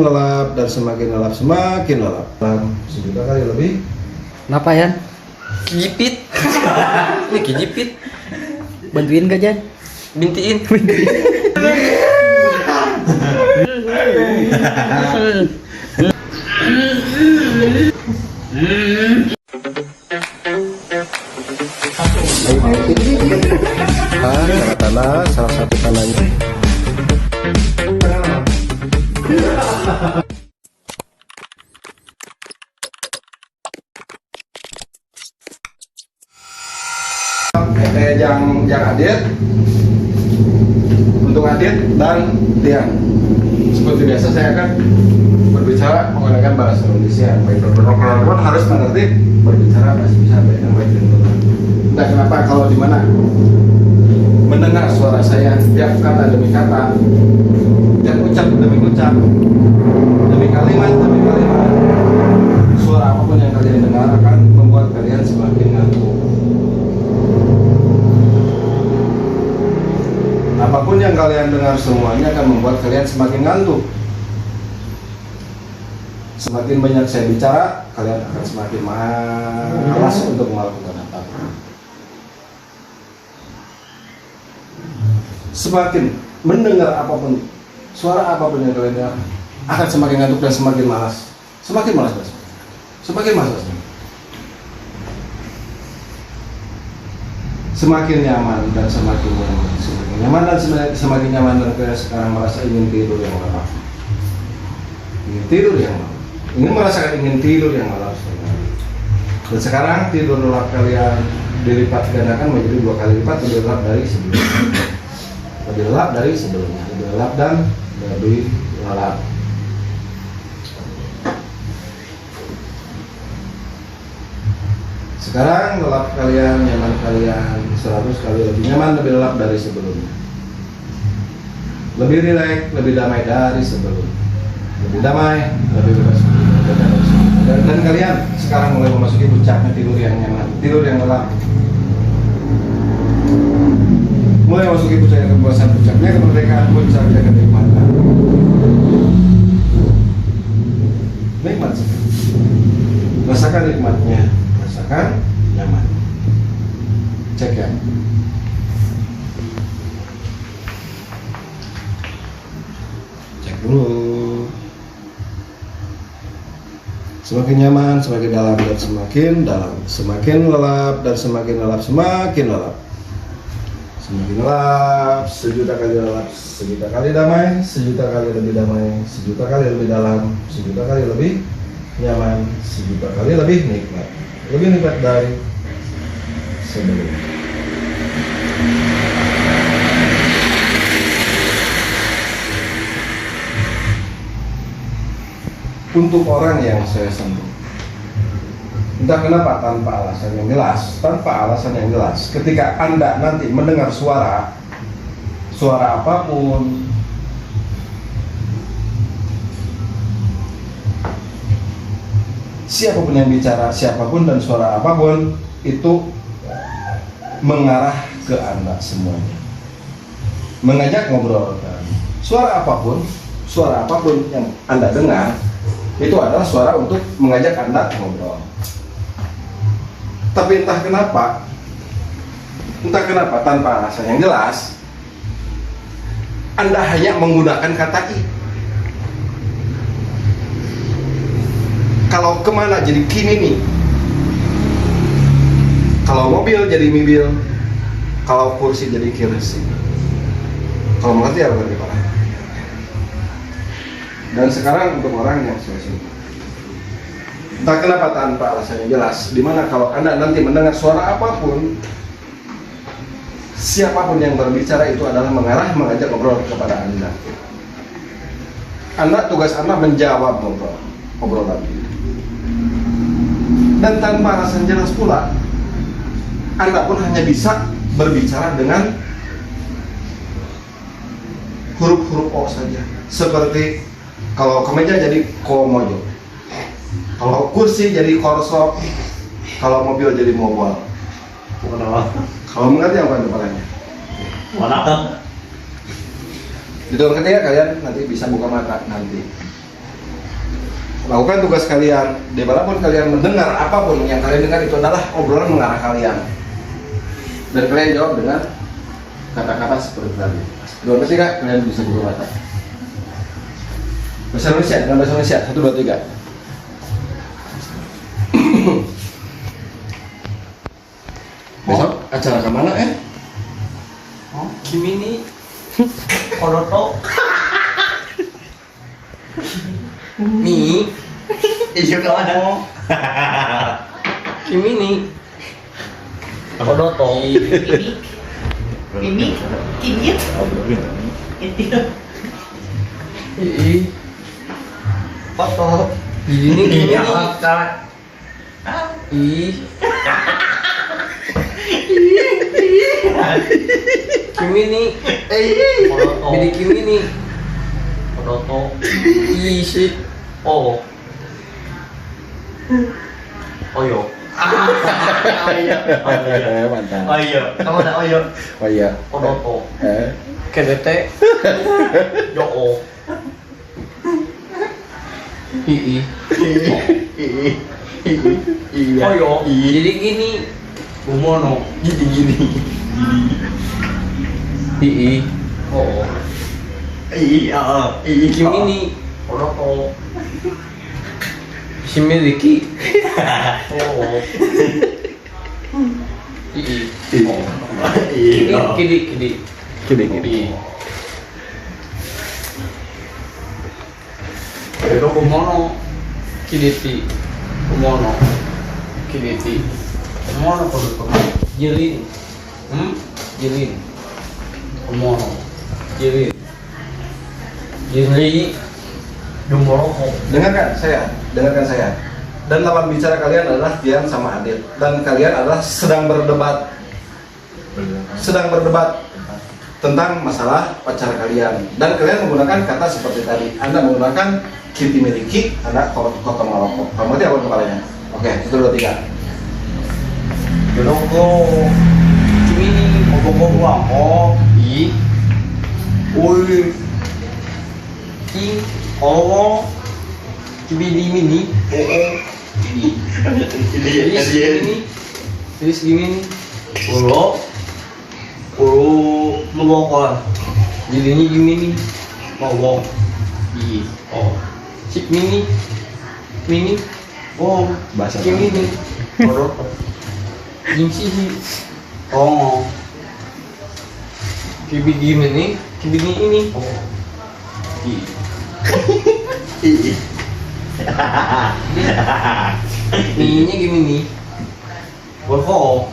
lelap dan semakin lelap semakin lelap. Sejuta kali lebih. Kenapa ya? Kijipit. Ini kijipit. Bantuin gak Jan? Bintiin. Tanah salah satu tanahnya. Yang Adit untuk Adit dan Tian. Seperti biasa saya akan berbicara menggunakan bahasa Indonesia yang baik. Kawan harus mengerti berbicara bahasa Indonesia yang baik dan benar. Nah, kenapa kalau di mana mendengar suara saya tiap kata demi kata, tiap ucap demi ucap, demi kalimat demi kalimat, suara apapun yang kalian dengar akan membuat kalian semakin ngantuk. Apapun yang kalian dengar semuanya akan membuat kalian semakin ngantuk. Semakin banyak saya bicara, kalian akan semakin malas untuk melakukan apa-apa. Semakin mendengar apapun, suara apapun yang kalian dengar, akan semakin ngantuk dan semakin malas. Semakin malas, semakin malas. Semakin nyaman dan semakin nyaman, semakin nyaman dan semakin nyaman, dan kalian sekarang merasa ingin tidur yang lelap, ingin tidur yang lelap, ingin merasakan ingin tidur yang lelap. Dan sekarang tidur lelap kalian dilipat gandakan menjadi 2 kali lipat lebih lelap dari sebelumnya, lebih lelap dari sebelumnya, lebih lelap dan lebih lelap. Sekarang lelap kalian, nyaman kalian 100 kali lebih nyaman, lebih lelap dari sebelumnya. Lebih rileks, lebih damai dari sebelumnya. Lebih damai, lebih bebas. Dan kalian sekarang mulai memasuki puncaknya tidur yang nyaman, tidur yang lelap. Mulai memasuki puncaknya kepuasan, puncaknya kemerdekaan, puncaknya kenikmatan. Nikmat sekali. Rasakan nikmatnya. Kan nyaman. Cek ya. Cek dulu. Semakin nyaman, semakin dalam dan semakin dalam. Semakin lelap dan semakin lelap, semakin lelap. Semakin lelap, sejuta kali lelap, sejuta kali damai, sejuta kali lebih damai, sejuta kali lebih dalam, sejuta kali lebih nyaman, sejuta kali lebih nikmat. Lebih nikmat dari sebelumnya. Untuk orang yang saya sentuh, entah kenapa tanpa alasan yang jelas, ketika Anda nanti mendengar suara apapun, siapapun yang bicara, siapapun dan suara apapun itu mengarah ke Anda semuanya, mengajak ngobrol. Suara apapun yang Anda dengar itu adalah suara untuk mengajak Anda ngobrol. Tapi entah kenapa tanpa alasan yang jelas, Anda hanya menggunakan kata i. Kalau kemana jadi kimini, kalau mobil jadi mobil, kalau kursi jadi kirsi. Kalau mengerti ya berarti Pak. Dan sekarang untuk orang yang saya sentuh, entah kenapa tanpa alasannya jelas, dimana kalau Anda nanti mendengar suara apapun, siapapun yang berbicara itu adalah mengajak ngobrol kepada Anda. Tugas Anda menjawab obrolan itu. Dan tanpa alasan jelas pula, Anda pun hanya bisa berbicara dengan huruf-huruf O saja. Seperti kalau kemeja jadi komojo, kalau kursi jadi korsok, kalau mobil jadi mobile. Kalau mengerti apa depannya? Mana? Di tahun ketiga kalian nanti bisa buka mata nanti. lakukan tugas kalian. Dimanapun kalian mendengar apapun yang kalian dengar itu adalah obrolan mengarah kalian. Dan kalian jawab dengan kata-kata seperti tadi. Dua ketiga kalian bisa buka mata. Bahasa Indonesia dengan bahasa Indonesia 1 2 3. Besok acara kemana Kimi ni Kodoto. Ni Iya kemana? Kimi ni Kodoto. Ini Ii. Koto. Jadi ni Kimi ni. Ih. Kimi ni. Kodoto. Jadi Kimi ni Kodoto. Ih shit. Oh. Oyo. Mantap. Ayo, kamu ada ayo. Oh iya. Kodoto. Kedete. Yo. Ii. Oyo. Jadi gini. Gumono. Gini. Ii. Oh. Iya. Kimi ni Kodoto. Shimiliki. Oh. Ii. Oh. Kidi. Gini. Pero kumono kiditi. Kumono kiditi. Kumono Kodoto. Jelin. Jelin. Kumono. Jelin. Jeli. Dumoroko. Dengarkan saya. Dan lawan bicara kalian adalah Tian sama Adit. Dan kalian adalah sedang berdebat tentang masalah pacar kalian. Dan kalian menggunakan kata seperti tadi. Anda menggunakan kiti miliki, Anda koto maroko. Kamu ngerti apa kepalanya? Oke, 1 2 3. Doroko. Kimi ni Kodoto ako. I. Oi. Ki. Oh. Kimi ni. Terus gini nih. Ulu melokon. Jadinya gini nih. Melok. Iya. Oh. Cik mini. Oh. Bahasa Kimi nih. Kodoto. Gimsi. Oh. Kibi gini ini. Oh. Ininya gini nih. Woko.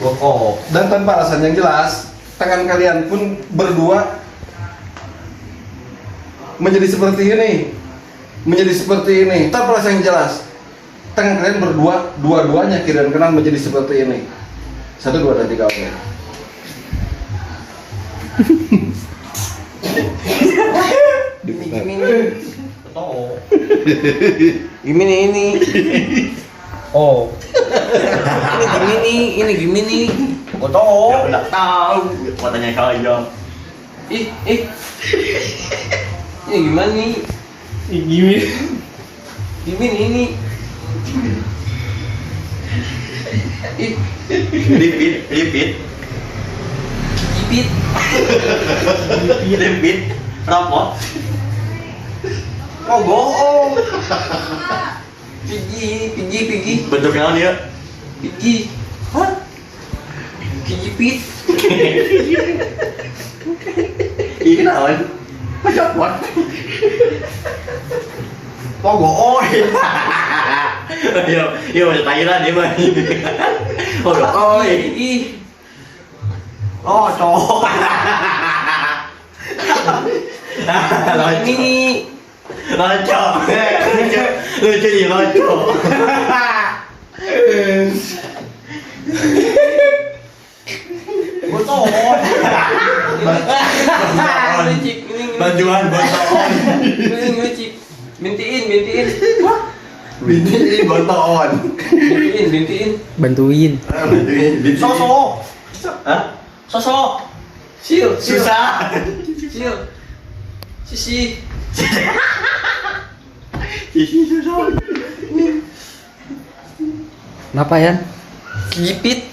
Woko. Dan tanpa alasan yang jelas, tangan kalian pun berdua menjadi seperti ini. Tanpa alasan yang jelas, tangan kalian berdua, dua-duanya kiri dan kanan menjadi seperti ini. 1 2 dan 3 oke. Oh. Gimini ini. Oh. Ini gimini. Koto. Udah tahu. Mau tanya kau aja. Ih. Ini gimana nih? Gimini ini. Ih. Repeat. Jipit. Rapot. Oh bohong. Pigi. Bentuknya apa dia? Pigi. Hah? Jipit. Ini naon? Macam what? Oh bohong. Iya macam Thailand dia mah. Oh ih. Oh cowok. Ini Lonco. Lucu di lonco. botol. Bantuan botol. Ngecik. Bintiin. Bintiin botol. Bintiin. Bantuin. Bantuin. Sosok. Hah? Sosok. Sil. Susah. Sil. Sisi. Kenapa Yan? Kijipit.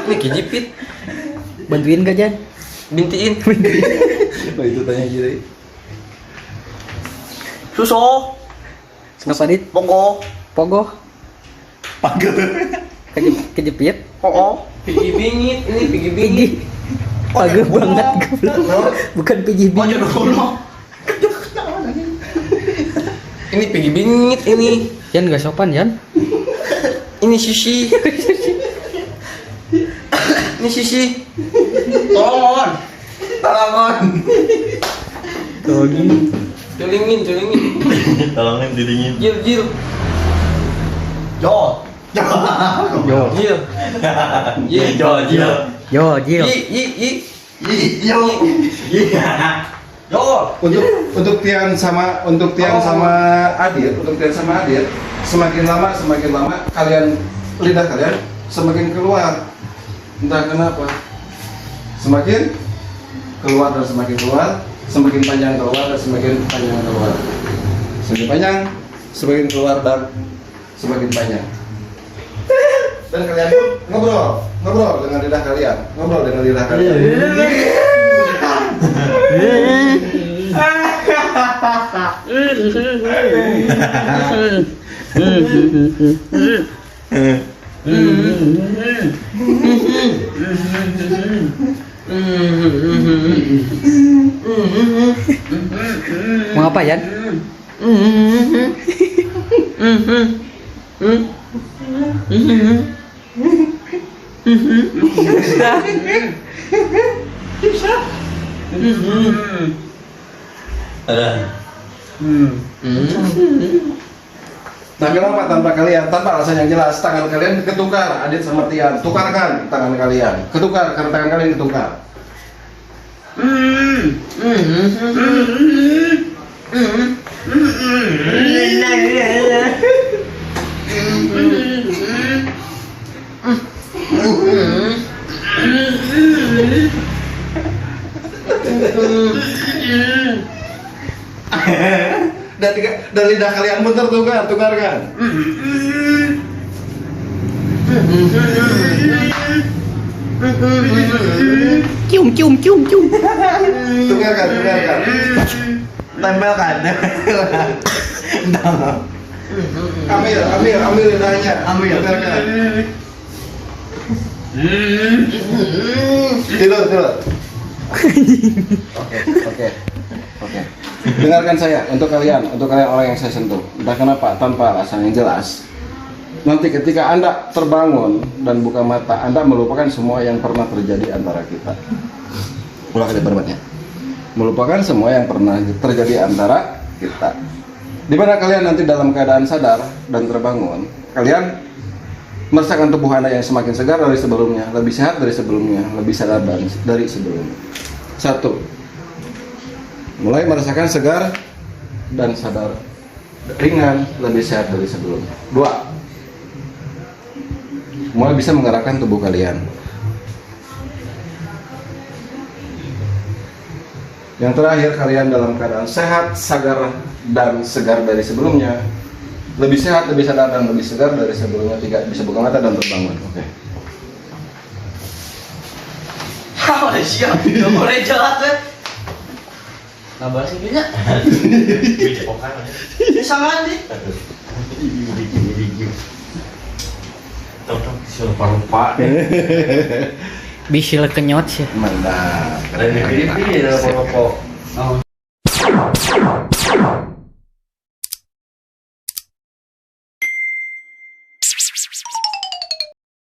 Ini kijipit. Bantuin gak Jan? Bintiin. Oh, itu tanya gitu. Suso. Kenapa dit? Pogo. Pogoh? Pagel. Kejepit? Oh. Pigi bingit. Ini pigi bingit. Pageh banget goblok. Bukan PJB. Oh jodoh goblok. Ini pigi bingit ini. Yan gak sopan Yan. Ini sisi. Ini sisi. Tolongon. Tolongin. Culingin. Tolongin didingin. Jil. Jo. Yo. Jil. Jo. Yo, Jil. I. Yo. Jo. Untuk Tian sama Adit, semakin lama lidah kalian semakin keluar. Entah kenapa. Semakin keluar dan semakin keluar, semakin panjang keluar dan semakin panjang keluar. Semakin panjang, semakin keluar dan semakin panjang. Dan kalian pun ngobrol dengan lidah kalian, Mau apa Yan? Nah, kenapa tanpa alasan yang jelas tangan kalian ketukar, Adit sama Tian, tukarkan tangan kalian, ketukar karena tangan kalian ketukar. Dan lidah kalian pun tukarkan. Cium. Tukarkan. Tempelkan. Ambil lidahnya. Tukarkan. Tidur. Oke. Dengarkan saya, untuk kalian orang yang saya sentuh, entah kenapa tanpa alasan yang jelas. Nanti ketika Anda terbangun dan buka mata, Anda melupakan semua yang pernah terjadi antara kita. Ulang kali bermatnya. Melupakan semua yang pernah terjadi antara kita. Di mana kalian nanti dalam keadaan sadar dan terbangun, kalian merasakan tubuh Anda yang semakin segar dari sebelumnya, lebih sehat dari sebelumnya, lebih sadar dari sebelumnya. 1. Mulai merasakan segar dan sadar, ringan, lebih sehat dari sebelumnya. 2. Mulai bisa menggerakkan tubuh kalian. Yang terakhir, kalian dalam keadaan sehat, segar, dan segar dari sebelumnya. Lebih sehat, lebih sadar, dan lebih segar dari sebelumnya. 3. Bisa buka mata dan terbangun. Oke. Udah siap. Boleh jalan deh. Nambah sih kayaknya. Bisa pokal. Sangat nih. Tonton lupa. Bisil kenyot sih. Mantap. Ada di video pokok. Oh,